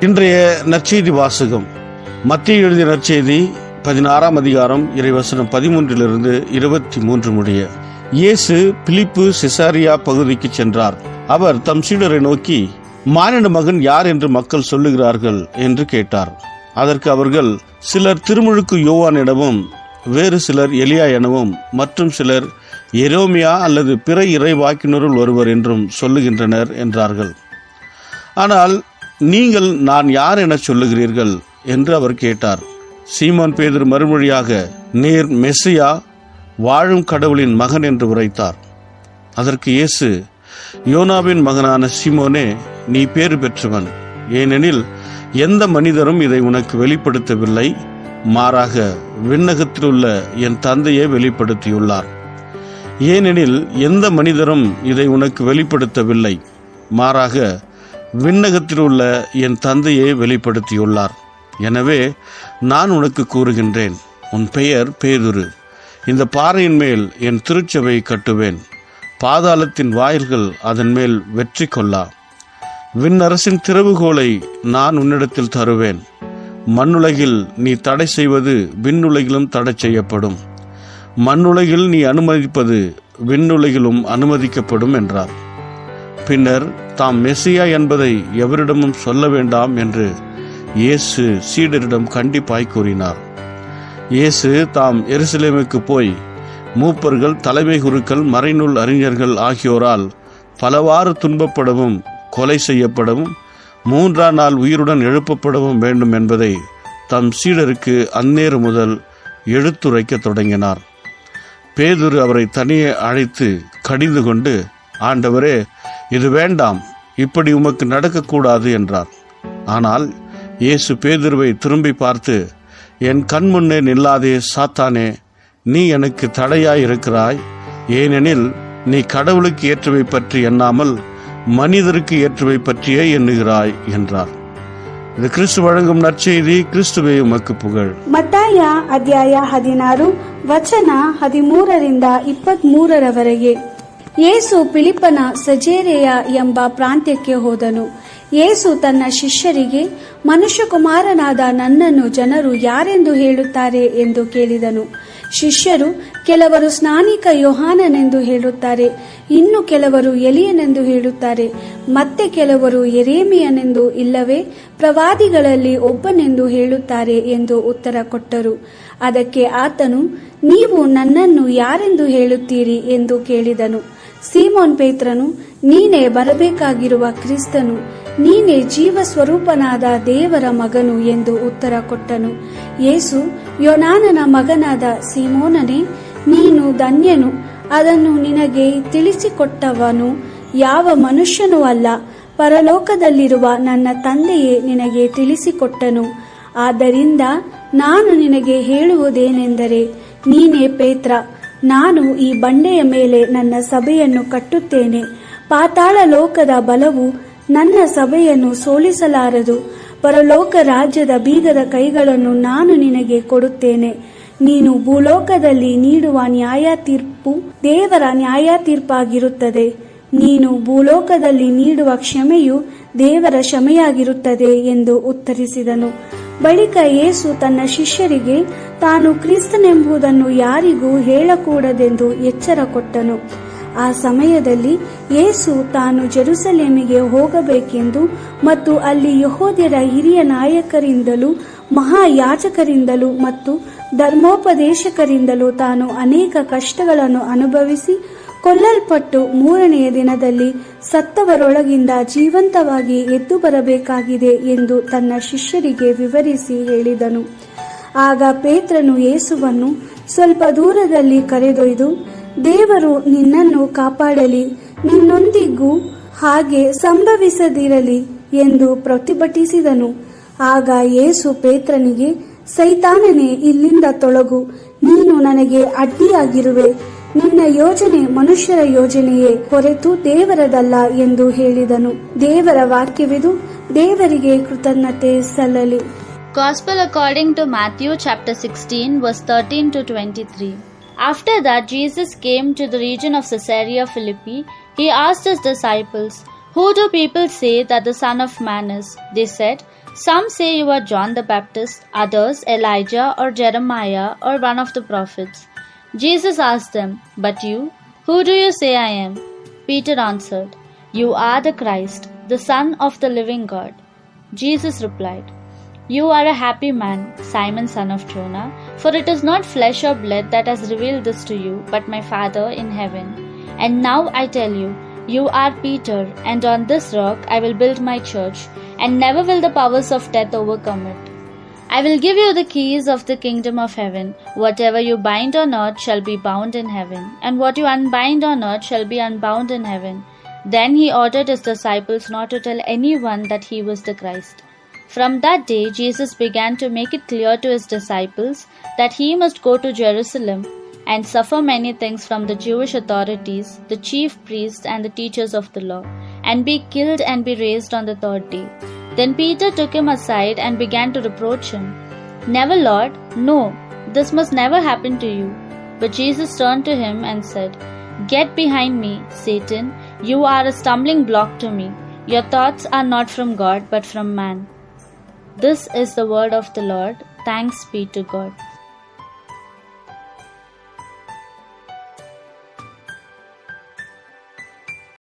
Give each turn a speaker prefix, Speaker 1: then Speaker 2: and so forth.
Speaker 1: இன்றைய நற்செய்தி வாசகம் மத்தேயு எழுதிய நற்செய்தி 16ஆம் அதிகாரம் இறைவசனம் 13 23 முடிய. இயேசு பிலிப்பு செசாரியா பகுதிக்கு சென்றார். அவர் தம் சீடரை நோக்கி, மானிட மகன் யார் என்று மக்கள் சொல்லுகிறார்கள் என்று கேட்டார். அதற்கு அவர்கள், சிலர் திருமுழுக்கு யோவான் எனவும், வேறு சிலர் எலியா எனவும், மற்றும் சிலர் எரோமியா அல்லது பிற இறைவாக்கினருள் ஒருவர் என்றும் சொல்லுகின்றனர் என்றார்கள். ஆனால் நீங்கள் நான் யார் என சொல்லுகிறீர்கள் என்று அவர் கேட்டார். சீமோன் பேதுரு மறுமொழியாக, நீர் மெசியா, வாழும் கடவுளின் மகன் என்று உரைத்தார். அதற்கு இயேசு, யோனாவின் மகனான சீமோனே, நீ பேறு பெற்றவன். ஏனெனில் எந்த மனிதரும் இதை உனக்கு வெளிப்படுத்தவில்லை, மாறாக விண்ணகத்தில் உள்ள என் தந்தையே வெளிப்படுத்தியுள்ளார். ஏனெனில் எந்த மனிதரும் இதை உனக்கு வெளிப்படுத்தவில்லை, மாறாக விண்ணகத்தில் உள்ள என் தந்தையே வெளிப்படுத்தியுள்ளார். எனவே நான் உனக்கு கூறுகின்றேன், உன் பெயர் பேதுரு. இந்த பாறையின் மேல் என் திருச்சபை கட்டுவேன். பாதாளத்தின் வாயில்கள் அதன் மேல் வெற்றி கொள்ளா. விண்ணரசின் திறவுகோலை நான் உன்னிடத்தில் தருவேன். மண்ணுலகில் நீ தடை செய்வது விண்ணுலகிலும் தடை செய்யப்படும். மண்ணுலகில் நீ அனுமதிப்பது விண்ணுலகிலும் அனுமதிக்கப்படும் என்றார். பின்னர் தாம் மெசியா என்பதை எவரிடமும் சொல்ல வேண்டாம் என்று இயேசு சீடரிடம் கண்டிப்பாய் கூறினார். இயேசு தாம் எருசலேமுக்கு போய் மூப்பர்கள், தலைமை குருக்கள், மறைநூல் அறிஞர்கள் ஆகியோரால் பலவாறு துன்பப்படவும், கொலை செய்யப்படவும், 3ஆம் நாள் உயிருடன் எழுப்பப்படவும் வேண்டும் என்பதை தம் சீடருக்கு அந்நேரம் முதல் எடுத்துரைக்க தொடங்கினார். பேதுரு அவரை தனியே அழைத்து கடிந்து கொண்டு, ஆண்டவரே, இது வேண்டாம், இப்படி உமக்கு நடக்கக்கூடாது என்றார். ஆனால் இயேசு பேதுருவை திரும்பி பார்த்து, என் கண் முன்னே நில்லாதே சாத்தானே, நீ எனக்கு தடையாய் இருக்கிறாய். ஏனெனில் நீ கடவுளுக்கு ஏற்றவை பற்றி எண்ணாமல் மனிதருக்கு ஏற்றவை பற்றியே எண்ணுகிறாய் என்றார். இது கிறிஸ்து வழங்கும் நற்செய்தி. கிறிஸ்துவே உமக்கு புகழ்.
Speaker 2: ಮತ್ತಾಯ ಅಧ್ಯಾಯ 16 ವಚನ 13ರಿಂದ 23ರವರೆಗೆ. ಯೇಸು ಫಿಲಿಪ್ಪನ ಸಜೇರೆಯ ಎಂಬ ಪ್ರಾಂತ್ಯಕ್ಕೆ ಹೋದನು. ಯೇಸು ತನ್ನ ಶಿಷ್ಯರಿಗೆ, ಮನುಷ್ಯಕುಮಾರನಾದ ನನ್ನನ್ನು ಜನರು ಯಾರೆಂದು ಹೇಳುತ್ತಾರೆ ಎಂದು ಕೇಳಿದನು. ಶಿಷ್ಯರು, ಕೆಲವರು ಸ್ನಾನಿಕ ಯೋಹಾನನೆಂದು ಹೇಳುತ್ತಾರೆ, ಇನ್ನು ಕೆಲವರು ಎಲಿಯನೆಂದು ಹೇಳುತ್ತಾರೆ, ಮತ್ತೆ ಕೆಲವರು ಯೆರೆಮೀಯನೆಂದು, ಇಲ್ಲವೇ ಪ್ರವಾದಿಗಳಲ್ಲಿ ಒಬ್ಬನೆಂದು ಹೇಳುತ್ತಾರೆ ಎಂದು ಉತ್ತರ ಕೊಟ್ಟರು. ಅದಕ್ಕೆ ಆತನು, ನೀವು ನನ್ನನ್ನು ಯಾರೆಂದು ಹೇಳುತ್ತೀರಿ ಎಂದು ಕೇಳಿದನು. ಸೀಮೋನ್ ಪೇತ್ರನು, ನೀನೇ ಬರಬೇಕಾಗಿರುವ ಕ್ರಿಸ್ತನು, ನೀನೇ ಜೀವ ಸ್ವರೂಪನಾದ ದೇವರ ಮಗನು ಎಂದು ಉತ್ತರ ಕೊಟ್ಟನು. ಯೇಸು, ಯೋನಾನನ ಮಗನಾದ ಸೀಮೋನನೇ, ನೀನು ಧನ್ಯನು. ಅದನ್ನು ನಿನಗೆ ತಿಳಿಸಿಕೊಟ್ಟವನು ಯಾವ ಮನುಷ್ಯನೂ ಅಲ್ಲ, ಪರಲೋಕದಲ್ಲಿರುವ ನನ್ನ ತಂದೆಯೇ ನಿನಗೆ ತಿಳಿಸಿಕೊಟ್ಟನು. ಆದ್ದರಿಂದ ನಾನು ನಿನಗೆ ಹೇಳುವುದೇನೆಂದರೆ, ನೀನೇ ಪೇತ್ರ, ನಾನು ಈ ಬಂಡೆಯ ಮೇಲೆ ನನ್ನ ಸಭೆಯನ್ನು ಕಟ್ಟುತ್ತೇನೆ. ಪಾತಾಳ ಲೋಕದ ಬಲವು ನನ್ನ ಸಭೆಯನ್ನು ಸೋಲಿಸಲಾರದು. ಪರಲೋಕ ರಾಜ್ಯದ ಬೀಗದ ಕೈಗಳನ್ನು ನಾನು ನಿನಗೆ ಕೊಡುತ್ತೇನೆ. ನೀನು ಭೂಲೋಕದಲ್ಲಿ ನೀಡುವ ನ್ಯಾಯ ತೀರ್ಪು ದೇವರ ನ್ಯಾಯ ತೀರ್ಪಾಗಿರುತ್ತದೆ. ನೀನು ಭೂಲೋಕದಲ್ಲಿ ನೀಡುವ ಕ್ಷಮೆಯು ದೇವರ ಕ್ಷಮೆಯಾಗಿರುತ್ತದೆ ಎಂದು ಉತ್ತರಿಸಿದನು. ಬಳಿಕ ಯೇಸು ತನ್ನ ಶಿಷ್ಯರಿಗೆ ತಾನು ಕ್ರಿಸ್ತನೆಂಬುದನ್ನು ಯಾರಿಗೂ ಹೇಳಕೂಡದೆಂದು ಎಚ್ಚರ ಕೊಟ್ಟನು. ಆ ಸಮಯದಲ್ಲಿ ಯೇಸು ತಾನು ಜೆರುಸಲೇಮಿಗೆ ಹೋಗಬೇಕೆಂದು ಮತ್ತು ಅಲ್ಲಿ ಯೆಹೂದ್ಯರ ಹಿರಿಯ ನಾಯಕರಿಂದಲೂ ಮಹಾಯಾಜಕರಿಂದಲೂ ಮತ್ತು ಧರ್ಮೋಪದೇಶಕರಿಂದಲೂ ತಾನು ಅನೇಕ ಕಷ್ಟಗಳನ್ನು ಅನುಭವಿಸಿ ಕೊಲ್ಲಲ್ಪಟ್ಟು 3ನೆಯ ದಿನದಲ್ಲಿ ಸತ್ತವರೊಳಗಿಂದ ಜೀವಂತವಾಗಿ ಎದ್ದು ಬರಬೇಕಾಗಿದೆ ಎಂದು ತನ್ನ ಶಿಷ್ಯರಿಗೆ ವಿವರಿಸಿ ಹೇಳಿದನು. ಆಗ ಪೇತ್ರನು ಯೇಸುವನ್ನು ಸ್ವಲ್ಪ ದೂರದಲ್ಲಿ ಕರೆದೊಯ್ದು, ದೇವರು ನಿನ್ನನ್ನು ಕಾಪಾಡಲಿ, ನಿನ್ನೊಂದಿಗೂ ಹಾಗೆ ಸಂಭವಿಸದಿರಲಿ ಎಂದು ಪ್ರತಿಭಟಿಸಿದನು. ಆಗ ಯೇಸು ಪೇತ್ರನಿಗೆ, ಸೈತಾನನೇ, ಇಲ್ಲಿಂದ ತೊಲಗು, ನೀನು ನನಗೆ ಅಡ್ಡಿಯಾಗಿರುವೆ. ನಿನ್ನ ಯೋಜನೆ ಮನುಷ್ಯರ ಯೋಜನೆಯೇ ಹೊರತು ದೇವರದಲ್ಲ ಎಂದು ಹೇಳಿದನು. ದೇವರ ವಾಕ್ಯವಿದು. ದೇವರಿಗೆ ಕೃತಜ್ಞತೆ ಸಲ್ಲಲಿ.
Speaker 3: Gospel according to Matthew chapter 16 verse 13 to 23. After that Jesus came to the region of Caesarea Philippi. He asked his disciples, "Who do people say that the Son of Man is?" They said, Some say you are John the Baptist, others Elijah or Jeremiah or one of the prophets. Jesus asked them, But you, who do you say I am? Peter answered, You are the Christ, the Son of the living God. Jesus replied, You are a happy man, Simon son of Jonah, for it is not flesh or blood that has revealed this to you, but my Father in heaven. And now I tell you, you are Peter, and on this rock I will build my church, and never will the powers of death overcome it. I will give you the keys of the kingdom of heaven. Whatever you bind on earth shall be bound in heaven, and what you unbind on earth shall be unbound in heaven. Then he ordered his disciples not to tell anyone that he was the Christ. From that day, Jesus began to make it clear to his disciples that he must go to Jerusalem and suffer many things from the Jewish authorities, the chief priests and the teachers of the law, and be killed and be raised on the third day. Then Peter took him aside and began to reproach him. Never, Lord, no, this must never happen to you. But Jesus turned to him and said, Get behind me, Satan, you are a stumbling block to me. Your thoughts are not from God but from man. This is the word of the Lord. Thanks be to God.